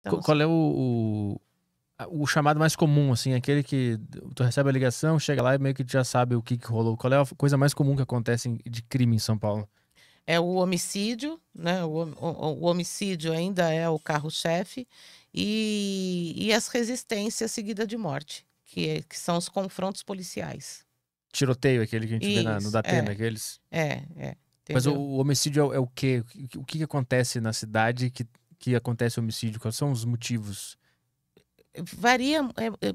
Qual é o chamado mais comum, assim, aquele que tu recebe a ligação, chega lá e meio que já sabe o que rolou? Qual é a coisa mais comum que acontece de crime em São Paulo? É o homicídio, né? O homicídio ainda é o carro-chefe e as resistências seguidas de morte, que são os confrontos policiais. Tiroteio, aquele que a gente vê no Isso, Datena, aqueles. Mas entendeu? o homicídio é o quê? O que acontece na cidade que acontece homicídio? Quais são os motivos? Varia,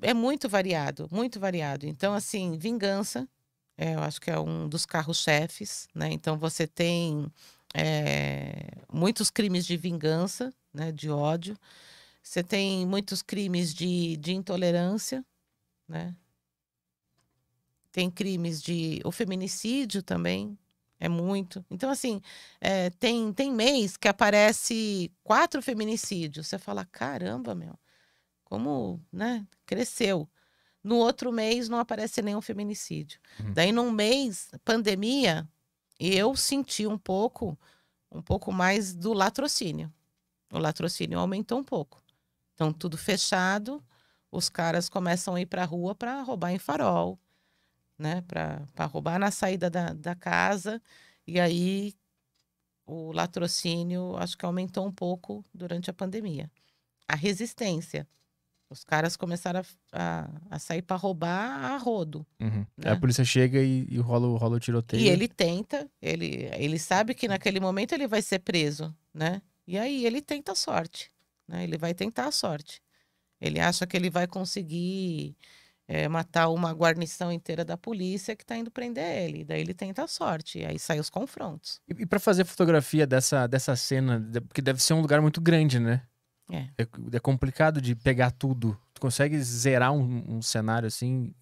é muito variado, muito variado. Então, assim, vingança, eu acho que é um dos carros-chefes, né? Então, você tem muitos crimes de vingança, né? De ódio. Você tem muitos crimes de intolerância, né? Tem crimes o feminicídio também, é muito. Então, assim, tem mês que aparece 4 feminicídios. Você fala, caramba, meu, como, né? Cresceu. No outro mês não aparece nenhum feminicídio. Uhum. Daí, num mês, pandemia, eu senti um pouco mais do latrocínio. O latrocínio aumentou um pouco. Então, tudo fechado, os caras começam a ir para a rua para roubar em farol, né? Para roubar na saída da casa. E aí, o latrocínio, acho que aumentou um pouco durante a pandemia. A resistência. Os caras começaram a sair para roubar a rodo, Uhum. Aí a né? polícia chega e rola o E tiroteio. ele tenta, ele sabe que naquele momento ele vai ser preso, né? E aí ele tenta a sorte, né? Ele vai tentar a sorte. Ele acha que ele vai conseguir matar uma guarnição inteira da polícia que está indo prender ele. Daí ele tenta a sorte, e aí saem os confrontos. E pra fazer fotografia dessa cena, porque deve ser um lugar muito grande, né? É. É complicado de pegar tudo. Tu consegue zerar um cenário assim?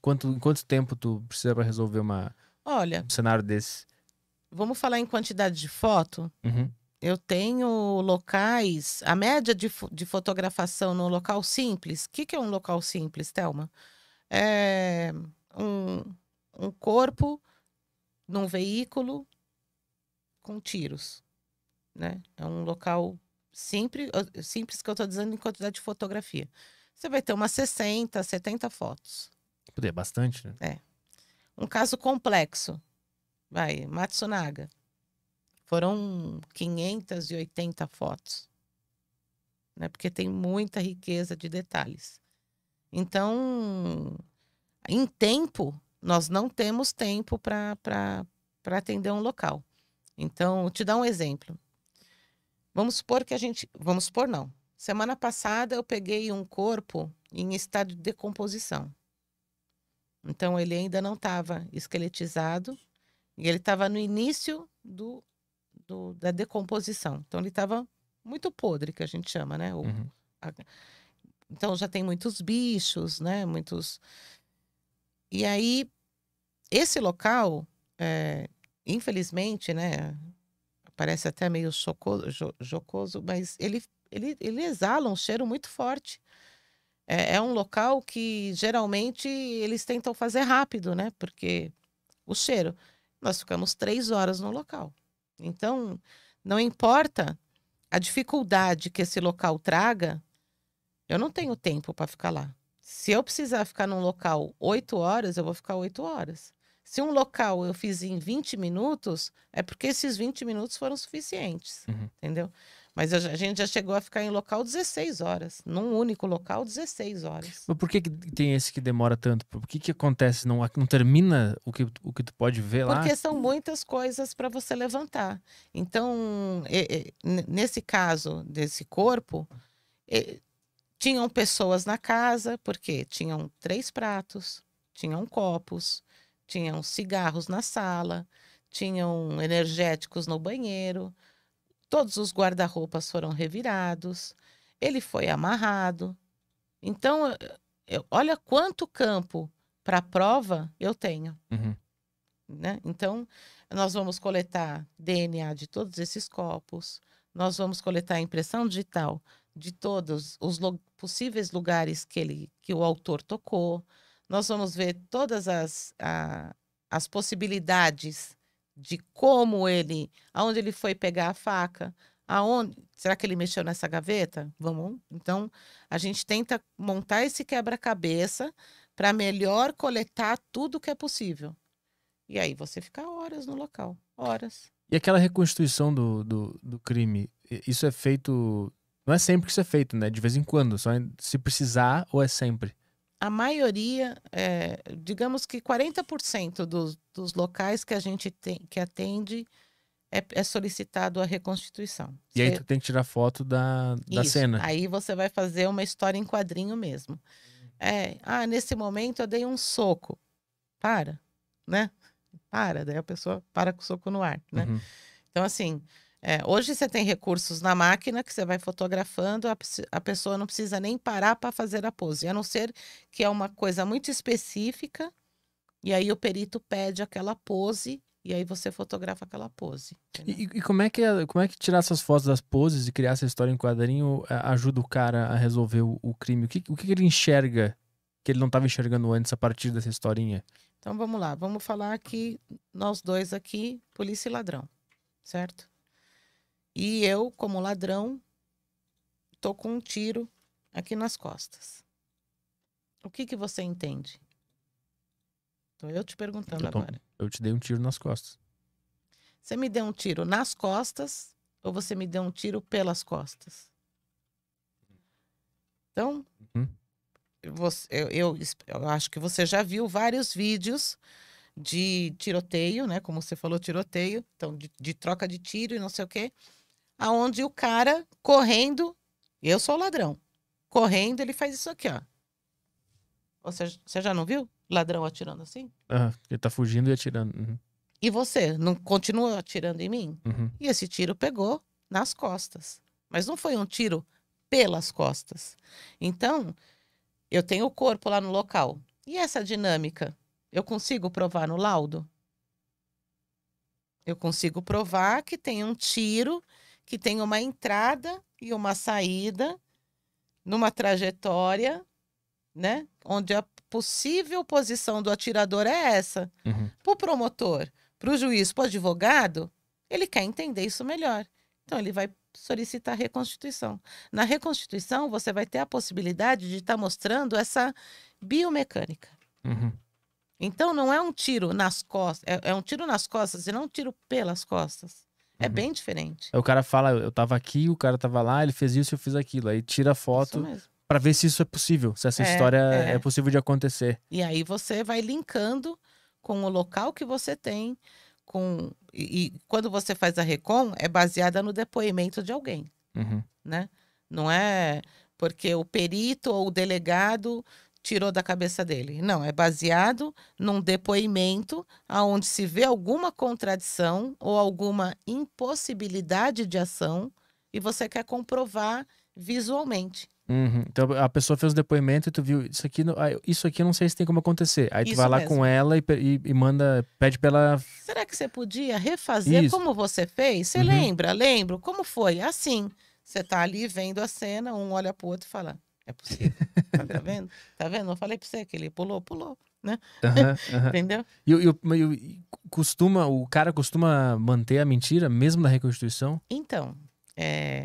Em quanto tempo tu precisa pra resolver Olha, um cenário desse? vamos falar em quantidade de foto? Uhum. Eu tenho locais, a média de fotografação no local simples. O que é um local simples, Thelma? É um, um corpo num veículo com tiros, né? É um local simples, simples que eu estou dizendo em quantidade de fotografia. Você vai ter umas 60, 70 fotos. Pô, é bastante, né? É. Um caso complexo, vai, Matsunaga. Foram 580 fotos, né? Porque tem muita riqueza de detalhes. Então, em tempo, nós não temos tempo para atender um local. Então, te dar um exemplo. Vamos supor que Vamos supor, não. Semana passada eu peguei um corpo em estado de decomposição. Então, ele ainda não estava esqueletizado e ele estava no início da decomposição. Então, ele estava muito podre, que a gente chama, né? Uhum. Então, já tem muitos bichos, né? E aí, esse local, infelizmente, né? Parece até meio jocoso, mas ele exala um cheiro muito forte. É um local que geralmente eles tentam fazer rápido, né? Porque o cheiro. Nós ficamos 3 horas no local. Então, não importa a dificuldade que esse local traga, eu não tenho tempo para ficar lá. Se eu precisar ficar num local 8 horas, eu vou ficar 8 horas. Se um local eu fiz em 20 minutos, é porque esses 20 minutos foram suficientes, Uhum. entendeu? Mas a gente já chegou a ficar em local 16 horas. Num único local, 16 horas. Mas por que tem esse que demora tanto? Por que acontece? Não termina o que tu pode ver lá? Porque são muitas coisas para você levantar. Então, nesse caso desse corpo, tinham pessoas na casa, porque tinham 3 pratos, tinham copos, tinham cigarros na sala, tinham energéticos no banheiro, todos os guarda-roupas foram revirados, ele foi amarrado. Então, olha quanto campo para prova eu tenho, Uhum. né? Então, nós vamos coletar DNA de todos esses copos, nós vamos coletar a impressão digital de todos os possíveis lugares que o autor tocou, nós vamos ver todas as possibilidades de aonde ele foi pegar a faca, Aonde? Será que ele mexeu nessa gaveta? Vamos. Então, a gente tenta montar esse quebra-cabeça para melhor coletar tudo que é possível. E aí você fica horas no local, horas. E aquela reconstituição do crime, isso é feito. Não é sempre que isso é feito, né? De vez em quando, só se precisar ou é sempre? A maioria, digamos que 40% dos locais que a gente tem, que atende é solicitado a reconstituição. E aí tu tem que tirar foto da Isso. cena. Aí você vai fazer uma história em quadrinho mesmo. Nesse momento eu dei um soco. Para, né? Daí a pessoa para com o soco no ar, né? Uhum. Então, assim, hoje você tem recursos na máquina que você vai fotografando, a pessoa não precisa nem parar para fazer a pose, a não ser que é uma coisa muito específica, e aí o perito pede aquela pose, e aí você fotografa aquela pose. E como é que tirar essas fotos das poses e criar essa história em quadrinho ajuda o cara a resolver o crime? O que ele enxerga que ele não estava enxergando antes a partir dessa historinha? Então vamos lá, vamos falar aqui, nós dois aqui, polícia e ladrão, certo? E eu, como ladrão, tô com um tiro aqui nas costas. O que você entende? Tô eu te perguntando agora. Eu te dei um tiro nas costas. Você me deu um tiro nas costas ou você me deu um tiro pelas costas? Então, Uhum. eu acho que você já viu vários vídeos de tiroteio, né? Como você falou, tiroteio. Então, de troca de tiro e não sei o quê. Aonde o cara correndo, eu sou o ladrão. Correndo, ele faz isso aqui, ó. Você já não viu? Ladrão atirando assim? Ele tá fugindo e atirando. Uhum. E você não continua atirando em mim? Uhum. E esse tiro pegou nas costas. Mas não foi um tiro pelas costas. Então, eu tenho o corpo lá no local. E essa dinâmica? Eu consigo provar no laudo? Eu consigo provar que tem um tiro, que tem uma entrada e uma saída numa trajetória, né? Onde a possível posição do atirador é essa. Uhum. Para o promotor, para o juiz, para o advogado, ele quer entender isso melhor. Então, ele vai solicitar reconstituição. Na reconstituição, você vai ter a possibilidade de estar mostrando essa biomecânica. Uhum. Então, não é um tiro nas costas, é um tiro nas costas e não um tiro pelas costas. É Uhum. bem diferente. Aí o cara fala, eu tava aqui, o cara tava lá, ele fez isso, eu fiz aquilo. Aí tira a Isso foto mesmo. pra ver se isso é possível, se essa história é possível de acontecer. E aí você vai linkando com o local que você tem, e quando você faz a recon, é baseada no depoimento de alguém, Uhum. né? Não é porque o perito ou o delegado tirou da cabeça dele. Não, é baseado num depoimento aonde se vê alguma contradição ou alguma impossibilidade de ação e você quer comprovar visualmente. Uhum. Então a pessoa fez um depoimento e tu viu, isso aqui eu não sei se tem como acontecer. Aí tu Isso vai lá mesmo. com ela e manda, pede pra ela. Será que você podia refazer Isso. como você fez? Você Uhum. lembra? Lembro. Como foi? Assim. Você tá ali vendo a cena, um olha pro outro e fala: é possível. Tá vendo? Tá vendo? Eu falei pra você que ele pulou, né? Aham, aham. Entendeu? O cara costuma manter a mentira mesmo na reconstituição? Então,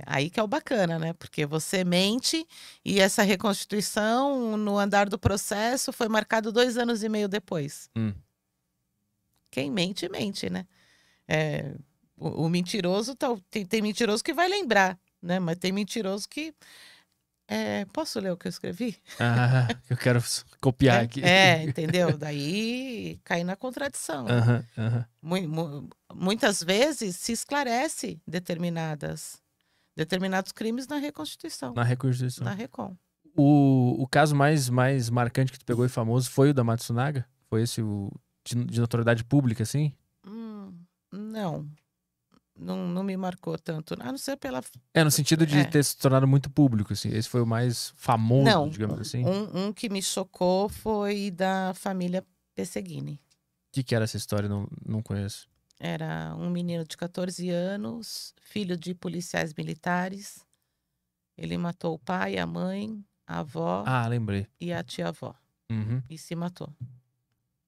aí que é o bacana, né? Porque você mente e essa reconstituição no andar do processo foi marcado 2 anos e meio depois. Quem mente, mente, né? O mentiroso, tem mentiroso que vai lembrar, né? Mas tem mentiroso que... posso ler o que eu escrevi? Eu quero copiar aqui. Entendeu? Daí cai na contradição. Aham, aham. Muitas vezes se esclarece determinados crimes na reconstituição, Na reconstituição. na recon. O caso mais marcante que tu pegou e famoso foi o da Matsunaga? Foi esse o de notoriedade pública, assim? Não me marcou tanto. A não ser pela... No sentido de ter se tornado muito público, assim. Esse foi o mais famoso, Não, digamos assim. um que me chocou foi da família Pesseguini. O que era essa história? Não conheço. Era um menino de 14 anos, filho de policiais militares. Ele matou o pai, a mãe, a avó Lembrei. e a tia-avó. Uhum. E se matou.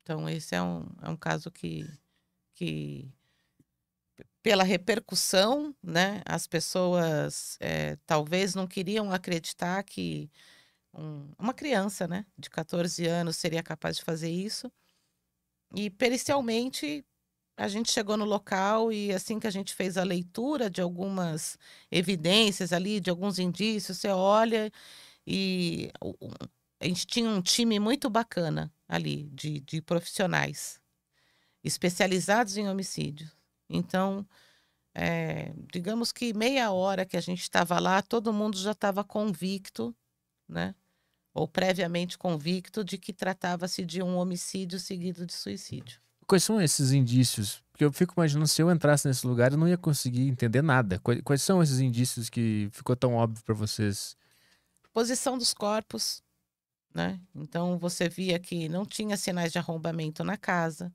Então, esse é um caso que pela repercussão, né? As pessoas talvez não queriam acreditar que uma criança, né, de 14 anos seria capaz de fazer isso. E pericialmente a gente chegou no local e assim que a gente fez a leitura de algumas evidências ali, de alguns indícios, você olha e a gente tinha um time muito bacana ali de profissionais especializados em homicídio. Então, digamos que meia hora que a gente estava lá, todo mundo já estava convicto, né? Ou previamente convicto de que tratava-se de um homicídio seguido de suicídio. Quais são esses indícios? Porque eu fico imaginando, se eu entrasse nesse lugar, eu não ia conseguir entender nada. Quais são esses indícios que ficou tão óbvio para vocês? Posição dos corpos, né? Então você via que não tinha sinais de arrombamento na casa.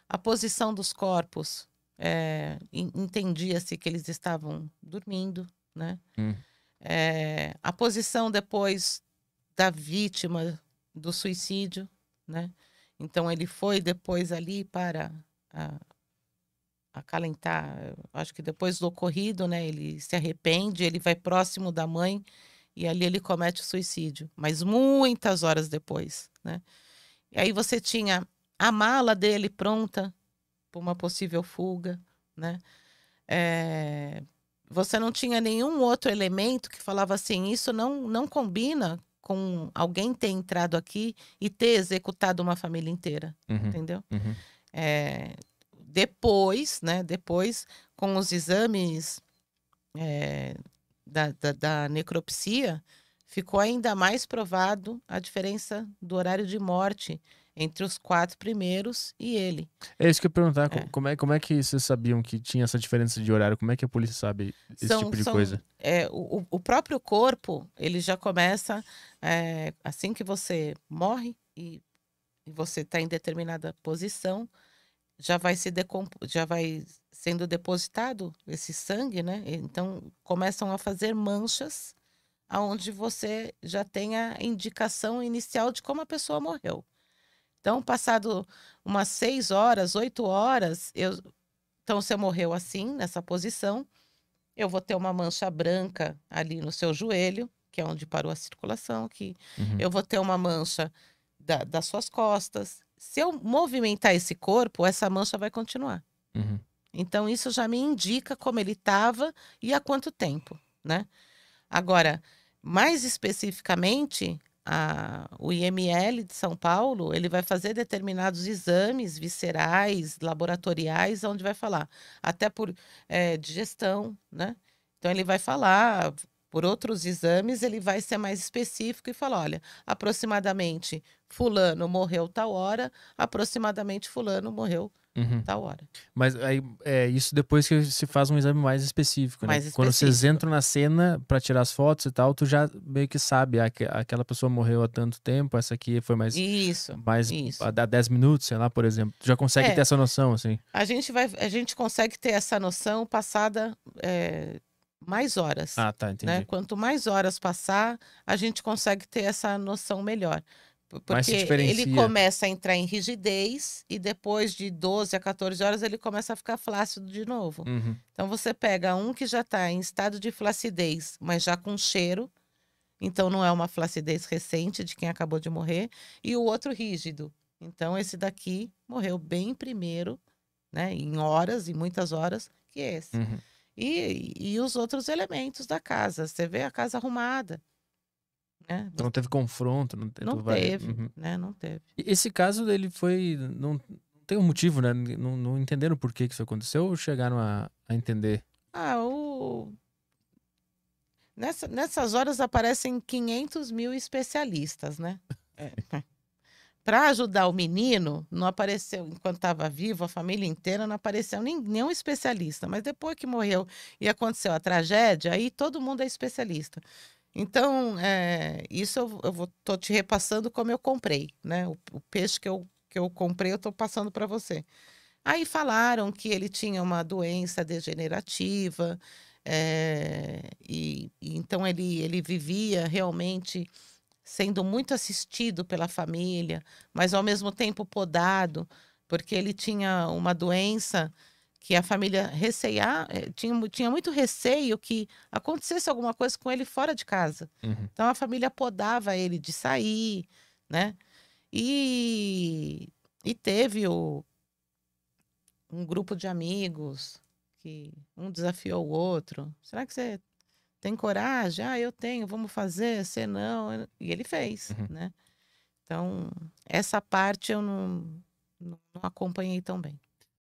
A posição dos corpos, entendia-se que eles estavam dormindo, né? Hum. A posição depois da vítima do suicídio, né? Então ele foi depois ali para acalentar, acho que depois do ocorrido, né? Ele se arrepende, ele vai próximo da mãe e ali ele comete o suicídio, mas muitas horas depois, né? E aí você tinha a mala dele pronta para uma possível fuga, né? Você não tinha nenhum outro elemento que falava assim, isso não combina com alguém ter entrado aqui e ter executado uma família inteira, entendeu? Depois, né? Depois, com os exames da necropsia, ficou ainda mais provado a diferença do horário de morte entre os 4 primeiros e ele. É isso que eu ia perguntar. Como é que vocês sabiam que tinha essa diferença de horário? Como é que a polícia sabe esse tipo de coisa? O próprio corpo, ele já começa, assim que você morre e você está em determinada posição, já vai sendo depositado esse sangue, né? Então começam a fazer manchas aonde você já tem a indicação inicial de como a pessoa morreu. Então, passado umas 6 horas, 8 horas, então você morreu assim, nessa posição. Eu vou ter uma mancha branca ali no seu joelho, que é onde parou a circulação aqui. Eu vou ter uma mancha das suas costas. Se eu movimentar esse corpo, essa mancha vai continuar. Então, isso já me indica como ele estava e há quanto tempo, né? Agora, mais especificamente, o IML de São Paulo, ele vai fazer determinados exames viscerais, laboratoriais, onde vai falar, até por digestão, né? Então, ele vai falar, por outros exames, ele vai ser mais específico e falar, olha, aproximadamente fulano morreu tal hora, aproximadamente fulano morreu tal hora. Mas aí isso depois que se faz um exame mais específico, né? Mais específico. Quando vocês entram na cena pra tirar as fotos e tal, tu já meio que sabe, aquela pessoa morreu há tanto tempo, essa aqui foi mais Isso. Há 10 minutos, sei lá, por exemplo. Tu já consegue ter essa noção, assim? A gente consegue ter essa noção passada mais horas. Ah, tá, entendi. Né? Quanto mais horas passar, a gente consegue ter essa noção melhor. Porque ele começa a entrar em rigidez e depois de 12 a 14 horas ele começa a ficar flácido de novo. Então você pega um que já está em estado de flacidez, mas já com cheiro, então não é uma flacidez recente de quem acabou de morrer, e o outro rígido. Então esse daqui morreu bem primeiro, né, em horas, em muitas horas, que esse. E os outros elementos da casa. Você vê a casa arrumada. Né? Então não teve confronto? Não teve, né? Não teve. E esse caso, ele foi... Não tem um motivo, né? Não entenderam por que isso aconteceu ou chegaram a entender? Nessas horas aparecem 500 mil especialistas, né? Para ajudar o menino, não apareceu, enquanto estava vivo, a família inteira, não apareceu nenhum especialista. Mas depois que morreu e aconteceu a tragédia, aí todo mundo é especialista. Então, isso tô te repassando como eu comprei, né? O peixe que eu comprei, eu estou passando para você. Aí falaram que ele tinha uma doença degenerativa, e então ele vivia realmente sendo muito assistido pela família, mas ao mesmo tempo podado, porque ele tinha uma doença que a família tinha muito receio que acontecesse alguma coisa com ele fora de casa. Uhum. Então a família podava ele de sair, né? E teve um grupo de amigos que um desafiou o outro. Será que você tem coragem? Ah, eu tenho, vamos fazer. Você não. E ele fez, né? Então, essa parte eu não acompanhei tão bem.